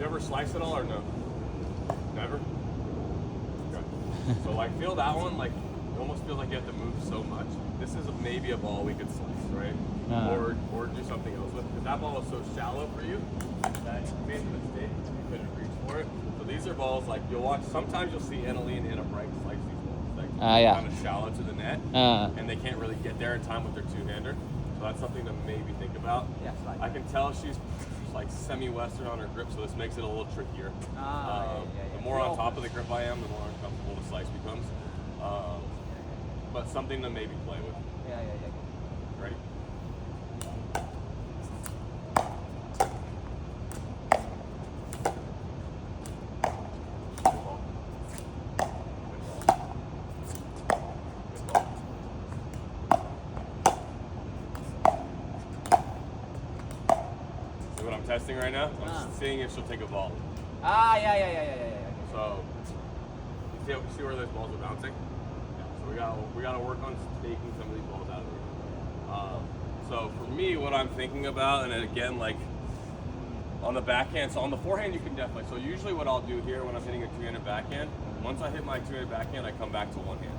ever slice at all or no? Never? Okay. So like feel that one, like it almost feels like you have to move so much. This is maybe a ball we could slice, right? Or do something else with, because that ball was so shallow for you that you made the mistake, you couldn't reach for it. So these are balls like you'll watch, sometimes you'll see Annalene and a Bright slice these balls, like kind of shallow to the net, and they can't really get there in time with their two-hander. So that's something to maybe think about. Yeah, slide. I can tell she's like semi-western on her grip, so this makes it a little trickier. The more on top of the grip I am, the more uncomfortable the slice becomes. But something to maybe play with. Ready? See what I'm testing right now? I'm seeing if she'll take a ball. So, you see where those balls are bouncing? We gotta work on taking some of these balls out of there. So for me, what I'm thinking about, and again, like on the backhand, so on the forehand you can definitely. So usually what I'll do here when I'm hitting a two-handed backhand, once I hit my two-handed backhand, I come back to one hand.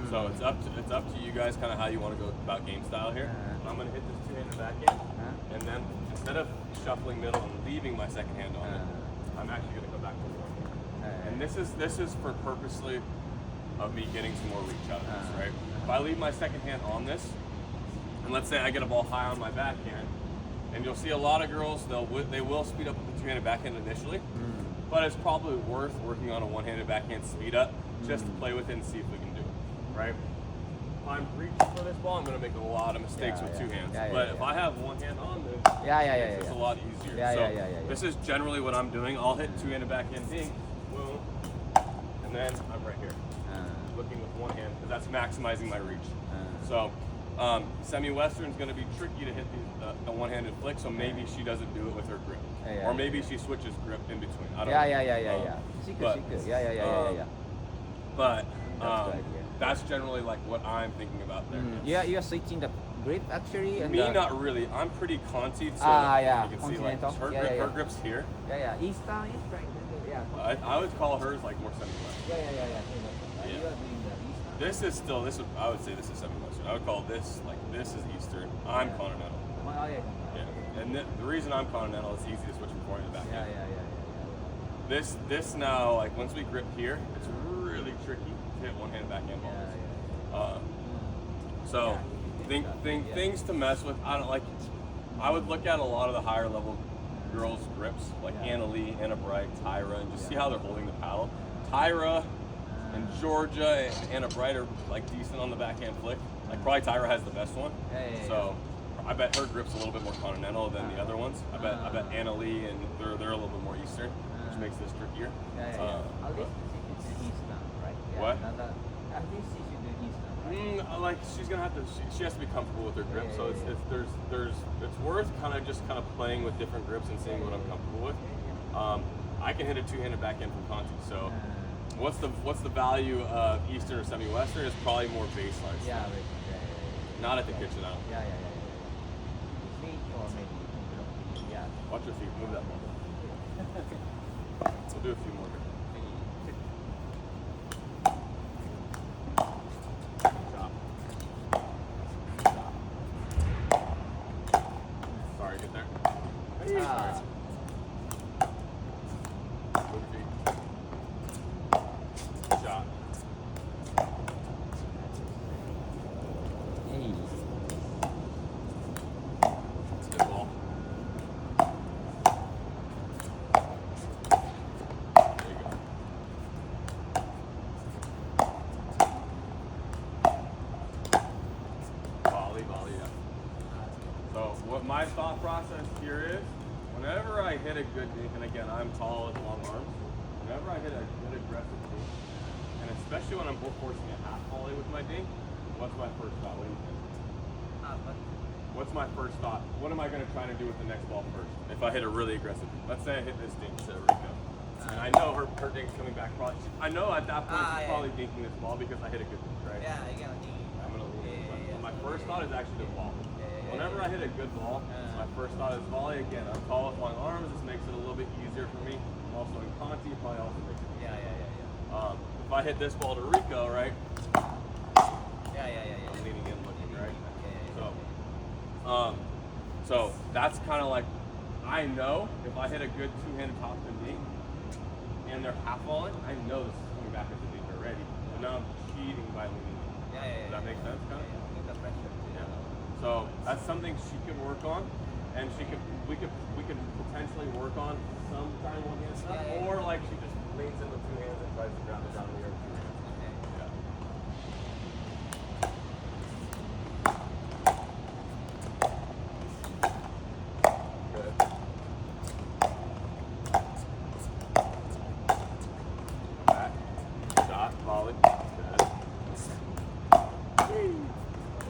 So it's up to you guys, kind of how you want to go about game style here. I'm gonna hit this two-handed backhand, and then instead of shuffling middle and leaving my second hand on it, I'm actually gonna come back to one hand. And this is for purposely of me getting some more reach out of this, right? If I leave my second hand on this, and let's say I get a ball high on my backhand, and you'll see a lot of girls, they will speed up with the two-handed backhand initially, but it's probably worth working on a one-handed backhand speed up just to play with it and see if we can do it, right? If I'm reaching for this ball, I'm going to make a lot of mistakes with two hands. But if I have one hand on this, it's a lot easier. This is generally what I'm doing. I'll hit two-handed backhand dink, boom, and then I'm right here. Looking with one hand, because that's maximizing my reach. So semi-western is going to be tricky to hit the one-handed flick, so maybe she doesn't do it with her grip, or maybe she switches grip in between. I don't know. She could. But that's generally like what I'm thinking about there. You're switching the grip actually. And me, not really. I'm pretty contied, so you can see like her grip's here. Eastern, I would call hers like more semi-western. This is still, I would say this is semi-western. I would call this, like, this is Eastern. I'm continental. And the reason I'm continental is easy to switch from forehand to backhand. This now, like, once we grip here, it's really tricky to hit one-handed backhand balls. So, things to mess with. I would look at a lot of the higher level girls' grips, like Anna Lee, Anna Bright, Tyra, and just see how they're holding the paddle. Tyra and Georgia and Anna Bright are like decent on the backhand flick. Like probably Tyra has the best one. So I bet her grip's a little bit more continental than the other ones. I bet Anna Lee and they're a little bit more Eastern, which makes this trickier. At least it's Eastern, right? What? At least she should do Eastern, right? Like she's gonna have to. She has to be comfortable with her grip. So it's worth kind of playing with different grips and seeing what I'm comfortable with. I can hit a two-handed backhand from Conti. So what's the value of Eastern or semi-Western? It's probably more baseline. Not at the kitchen out. Feet or maybe. Watch your feet. Move that one. We'll do a few more. Sorry, get there. Shot. Good ball. There you go. Volley, yeah. So what my thought process here is, whenever I hit a good dink, and again, I'm tall with long arms, whenever I hit a good aggressive dink, and especially when I'm forcing a half volley with my dink, what's my first thought? What do you think? What's my first thought? What am I going to try to do with the next ball first? If I hit a really aggressive dink. Let's say I hit this dink, so Rico. And I know her dink's coming back probably. I know at that point she's probably dinking this ball because I hit a good dink, right? I'm going to leave it. But my first thought is actually the ball. Whenever I hit a good ball, my first thought is volley. Again, I'm tall with long arms. This makes it a little bit easier for me. Conti probably also makes it. Yeah. If I hit this ball to Rico, right? Yeah. I'm leaning in looking, right? Okay. So that's kind of like, I know if I hit a good two-handed top spin dink and they're half falling, I know this is coming back as a dink already. But now I'm cheating by leaning in. Does that make sense, kind of? With the pressure. Yeah. So that's something she could work on, and we could potentially work on sometime one hand stuff, or like she just leans in with two hands and tries to grab it down the air with two hands. Okay. Good. Back. Shot. Volley. Good. Whee.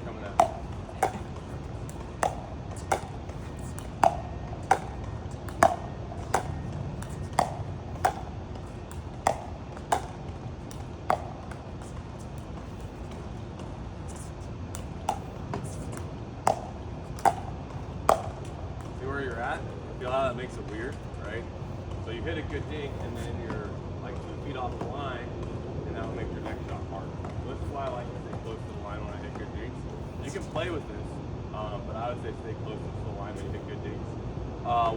Coming out. See where you're at? Feel how that makes it weird, right? So you hit a good dink and then you're like 2 feet off the line, and that'll make your next shot harder. So this is why I like to stay close to the line when I hit good dinks. You can play with this, but I would say stay close to the line when you hit good dinks.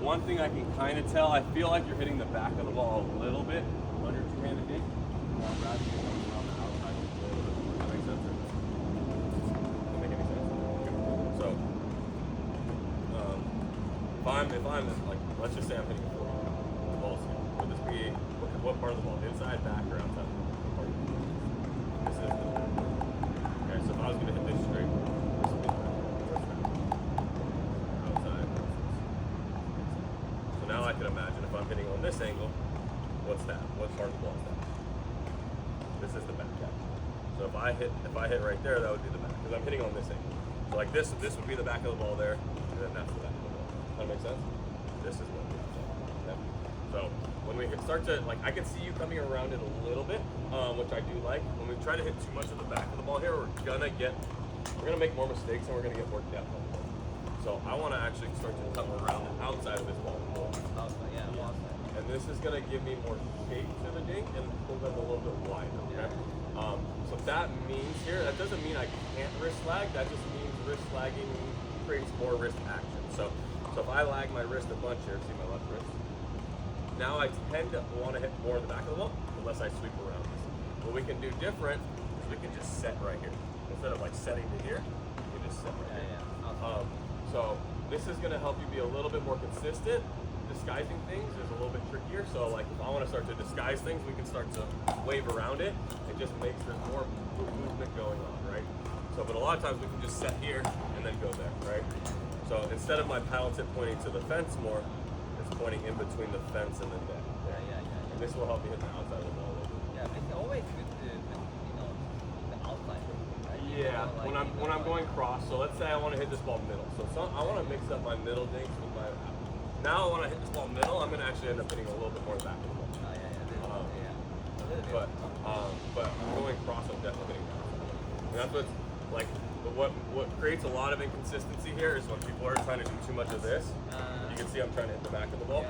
One thing I can kind of tell, I feel like you're hitting the back of the ball a little bit under two-handed dink. Rather than coming around the outside a little bit more. Does that make sense? Does that make any sense? Okay. So, if I'm like, let's just say I'm hitting a 4 the ball's here. Would this be, what part of the ball? Inside, back, or outside? What part? This is the back. Okay, so if I was going to hit this straight, this would be the back. Where's the back? Outside. So now I can imagine if I'm hitting on this angle, what's that? What part of the ball is that? This is the back. So if I hit right there, that would be the back, because I'm hitting on this angle. So like this would be the back of the ball there, and then that's the back of the ball. Does that make sense? This is what we have. Okay. So when we start to, like, I can see you coming around it a little bit, which I do like. When we try to hit too much of the back of the ball here, we're gonna make more mistakes and we're gonna get more depth on the ball. So I want to actually start to come around the outside of this ball more. Outside, outside. And this is gonna give me more shape to the dink and pull them a little bit wider. Okay. So that means here, that doesn't mean I can't wrist lag. That just means wrist lagging creates more wrist action. So if I lag my wrist a bunch here, see my left wrist. Now I tend to want to hit more in the back of the ball unless I sweep around this. What we can do different is we can just set right here. Instead of like setting to here, you just set right here. So this is going to help you be a little bit more consistent. Disguising things is a little bit trickier. So like if I want to start to disguise things, we can start to wave around it. It just makes there's more movement going on, right? So, but a lot of times we can just set here and then go there, right? So instead of my paddle tip pointing to the fence more, it's pointing in between the fence and the net. And this will help you hit the outside of the ball a little bit. Yeah, it's always with the outside, right? Yeah, when I'm going cross, so let's say I want to hit this ball middle. So I want to mix up my middle dinks with my. Now I want to hit this ball middle. I'm going to actually end up hitting a little bit more back of the ball. But going cross, I'm definitely hitting that. And that's what's like. But what creates a lot of inconsistency here is when people are trying to do too much of this. You can see I'm trying to hit the back of the ball.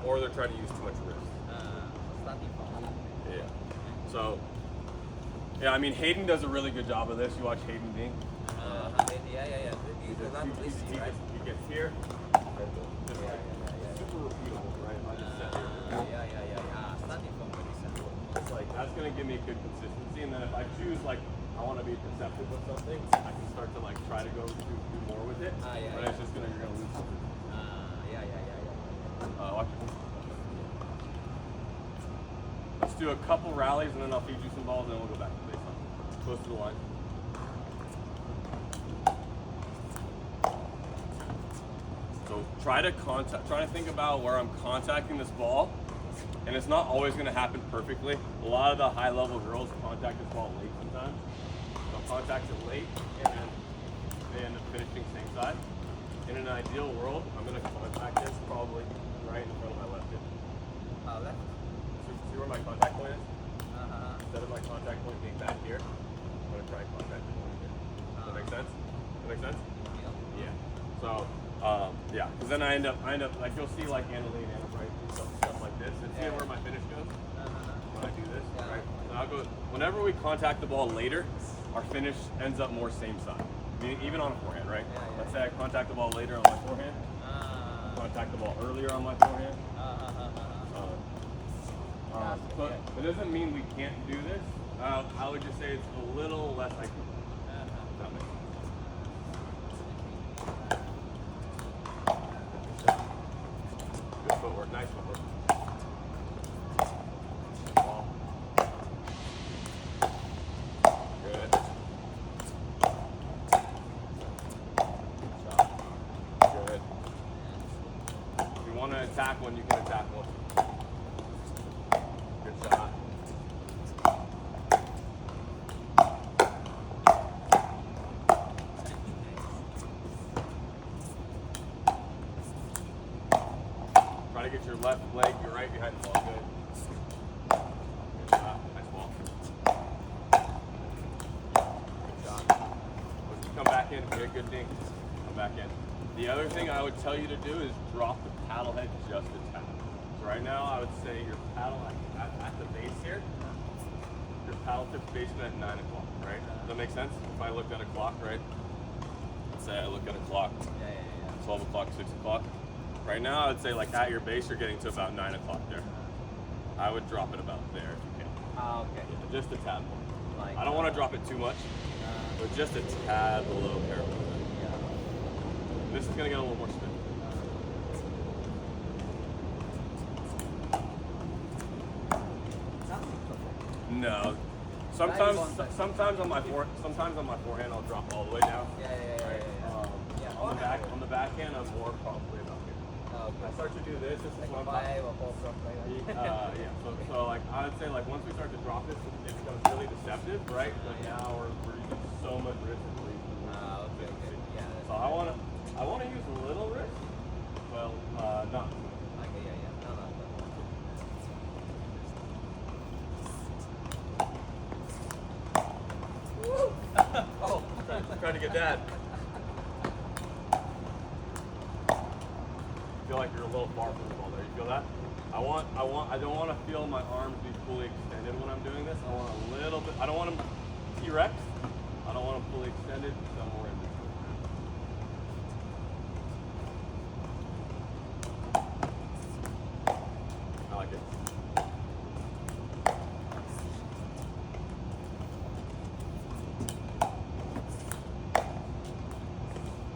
Or they're trying to use too much wrist. Starting from. Yeah. So. Yeah, I mean Hayden does a really good job of this. You watch Hayden dink. He gets here. Super repeatable, right? I just set here. Starting from It's like that's gonna give me good consistency, and then if I choose like I want to be deceptive with something, I can start to like try to go do more with it. But it's just you're gonna lose something. Watch it. Let's do a couple rallies, and then I'll feed you some balls, and then we'll go back to baseline. Close to the line. So try to think about where I'm contacting this ball, and it's not always going to happen perfectly. A lot of the high-level girls contact this ball late sometimes. They'll contact it late, and then they end up finishing same side. In an ideal world, I'm going to contact this probably right in front of my left hip. left. See where my contact point is? Instead of my contact point being back here, I'm going to try contact it over here. Does that make sense? Does that make sense? Yeah. So, yeah, because then I end up like you'll see like Annalie and Anna Bright do stuff like this, and see where my whenever we contact the ball later, our finish ends up more same side. Meaning even on a forehand, right? Yeah, yeah. Let's say I contact the ball later on my forehand, contact the ball earlier on my forehand. But it doesn't mean we can't do this. I would just say it's a little less like that makes sense. Good footwork, nice footwork. Ball. Good. Good. If you want to attack one, you can attack one. Good shot. Try to get your left leg, your right behind the ball. Good. Good shot. Nice ball. Good shot. Once you come back in, get a good dink. Come back in. The other thing I would tell you to do is drop the paddle head just a tad. So right now, I would say your paddle at the base here, your paddle tip's basement at 9 o'clock, right? Does that make sense? If I looked at a clock, right? Let's say I look at a clock, 12 o'clock, 6 o'clock. Right now, I would say like at your base, you're getting to about 9 o'clock there. I would drop it about there if you can. Okay. Just a tad more. Like, I don't want to drop it too much, but just a tad below parallel. This is going to get a little more spin. No. Sometimes on my forehand I'll drop all the way down. On the backhand I'm more probably about here. I start to do this. This is one five or four from yeah. So like I would say like once we start to drop this, it becomes really deceptive, right? Like now we're using so much wrist. Okay. Yeah. So I want to use a little wrist. Well, not. Okay. Yeah. No. Oh, trying to get that. Feel like you're a little far from the ball there. You feel that? I don't want to feel my arms be fully extended when I'm doing this. I want a little bit. I don't want them T-Rex. I don't want them fully extended. Somewhere in between. I like it.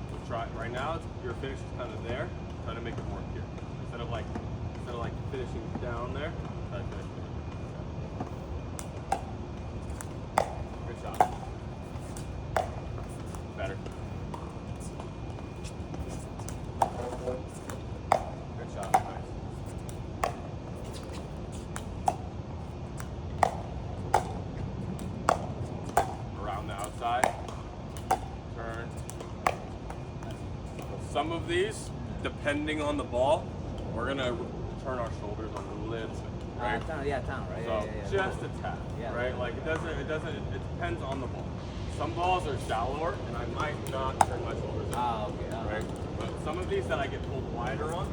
So try right now. Your finish is kind of there. Try to make it work here. Instead of like finishing down there, try to finish there. Good shot. Better. Good shot. Nice. Around the outside. Turn. Some of these, depending on the ball, we're gonna turn our shoulders a little bit, right? Turn, right? So Yeah. just a tap, Yeah. right? Like it depends on the ball. Some balls are shallower, and I might not turn my shoulders in, Okay. right? But some of these that I get pulled wider on,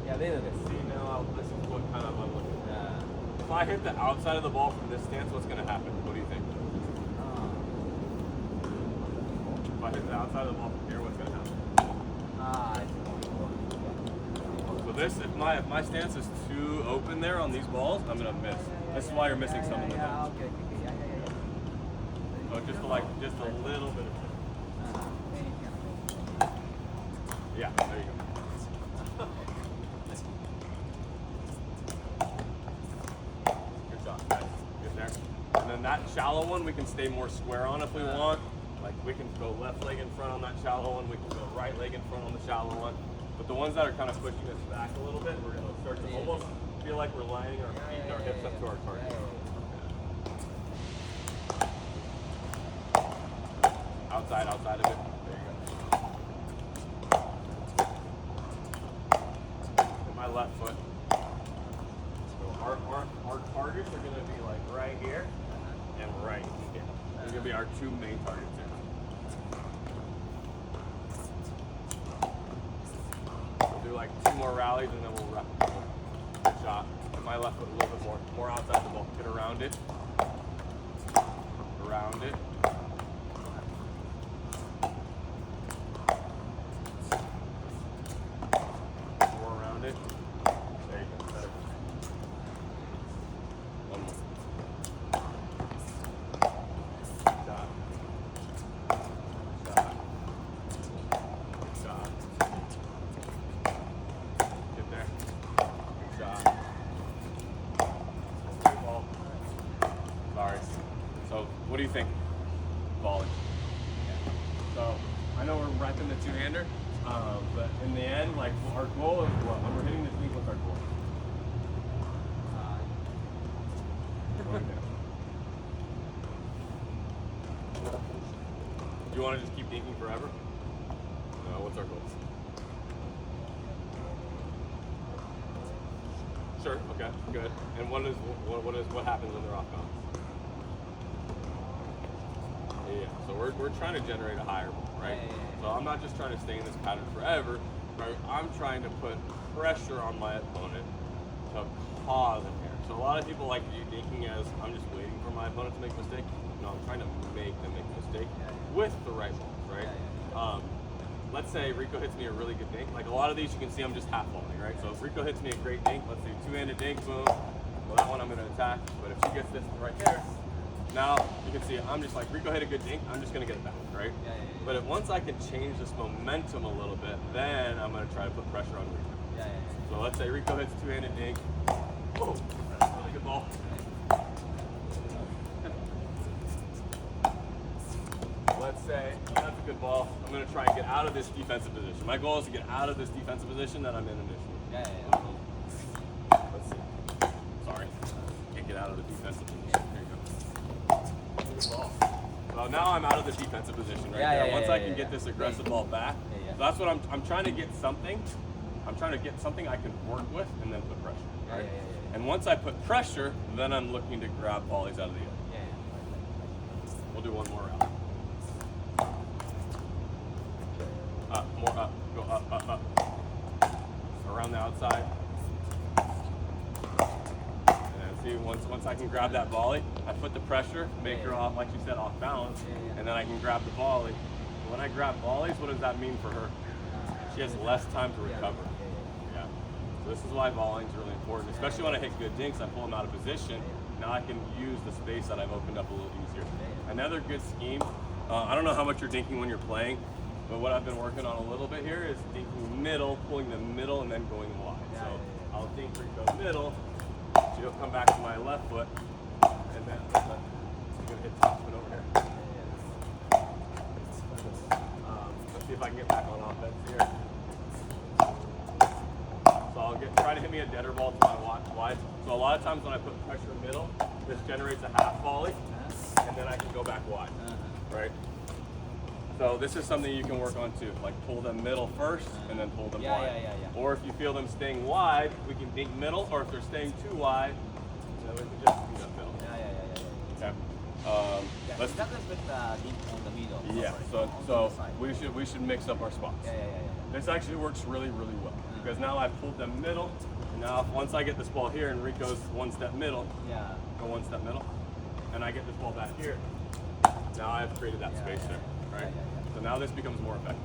Yeah, little bit. see now, this is what kind of I'm looking at. If I hit the outside of the ball from this stance, what's gonna happen? What do you think? If I hit the outside of the ball from here, what's gonna happen? So this, if my stance is too open there on these balls, I'm gonna miss. This is why you're missing some of the Yeah. things. Okay. So just a little bit of. Yeah, there you go. Good job, guys. Good there. And then that shallow one, we can stay more square on if we want. Like we can go left leg in front on that shallow one. We can go right leg in front on the shallow one. But the ones that are kind of pushing us back a little bit, we're going to start to almost feel like we're lining our feet and our hips up to our target. Outside of it. There you go. And my left foot. So our targets are going to be like right here and right here. They're going to be our two main targets here. We'll do like 2 more rallies and then we'll wrap it. Good shot. And my left foot a little bit more outside the ball. Get around it. around it. More around it. There you go. Better. One more. Shot. Shot. Shot. Get there. Good shot. Good ball. Sorry. So, what do you think? Volley. So, I know we're repping the two-hander, but in the end, like, our goal is what? When we're hitting this dink, what's our goal? Do you want to just keep dinking forever? No, what's our goal? Sure, okay, good. And what happens when they're off balance? Yeah, so we're trying to generate a higher ball, right? So I'm not just trying to stay in this pattern forever, right? I'm trying to put pressure on my opponent to cause an error. So a lot of people like view dinking as I'm just waiting for my opponent to make a mistake. No, I'm trying to make them make a mistake with the right balls, right? Let's say Rico hits me a really good dink. Like a lot of these, you can see I'm just half volleying, right? So if Rico hits me a great dink, let's say two-handed dink, boom. Well, that one I'm going to attack. But if she gets this right here, now you can see I'm just like, Rico hit a good dink, I'm just going to get it back, right? But if once I can change this momentum a little bit, then I'm going to try to put pressure on Rico. So let's say Rico hits two-handed dink. Whoa, that's a really good ball. Let's say that's a good ball. I'm going to try and get out of this defensive position. My goal is to get out of this defensive position that I'm in initially. Let's see. Sorry. Can't get out of the defensive position. There you go. Good ball. So now I'm out of the defensive position right there. Once I can get this aggressive ball back, so that's what I'm trying to get something. I'm trying to get something I can work with and then put pressure. Right? And once I put pressure, then I'm looking to grab volleys out of the air. We'll do one more round. More up, go up. Around the outside. And see, once I can grab that volley, I put the pressure, make her off, like you said, off balance, and then I can grab the volley. And when I grab volleys, what does that mean for her? She has less time to recover. So this is why volleying is really important, especially when I hit good dinks, I pull them out of position. Now I can use the space that I've opened up a little easier. Another good scheme, I don't know how much you're dinking when you're playing, but what I've been working on a little bit here is dinking middle, pulling the middle, and then going wide. So I'll dink Rico middle, she'll come back to my left foot, and then I'm going to hit top foot over here. Let's see if I can get back on offense here. So I'll try to hit me a deader ball to my wide. So a lot of times when I put pressure middle, this generates a half volley, and then I can go back wide, right? So this is something you can work on too, like pull them middle first and then pull them wide. Or if you feel them staying wide, we can dink middle, or if they're staying too wide, then we can just dink up middle. Okay. Let's that is with dink on the middle. Yeah. So we should mix up our spots. This actually works really, really well because now I've pulled them middle, and now once I get this ball here and Rico's one step middle, go one step middle, and I get this ball back here, now I've created that space there. Right? So now this becomes more effective.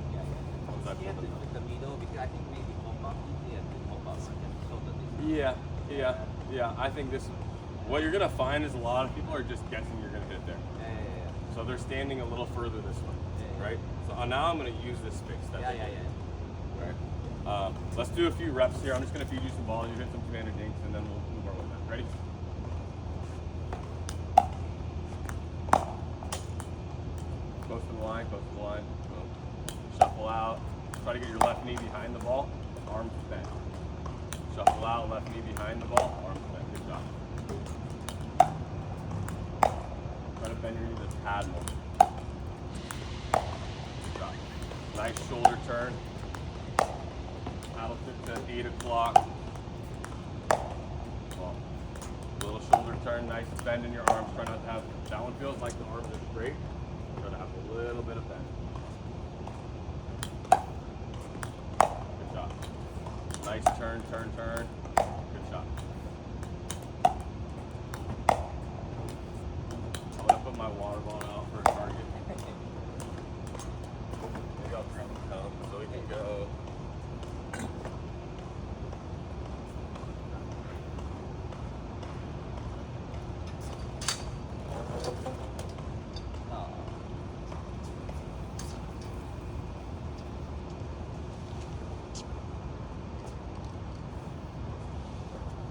Once I pull them with the middle, because I think maybe pop up easier to pop up so that Yeah. I think this, what you're gonna find is a lot of people are just guessing you're gonna hit there. So they're standing a little further this way, right? So now I'm gonna use this space. Right? Let's do a few reps here. I'm just gonna feed you some balls. You hit some two-handed dinks, and then we'll move on with that. Ready? Close to the line, boom. Shuffle out. Try to get your left knee behind the ball, arms bent. Shuffle out, left knee behind the ball, arms bent. Good job. Try to bend your knee to tad more. Good job. Nice shoulder turn. Paddle tip to 8 o'clock. Little shoulder turn, nice bend in your arms. Try not to have, that one feels like the arms are straight. Try to have a little bit of bend. Good job. Nice turn.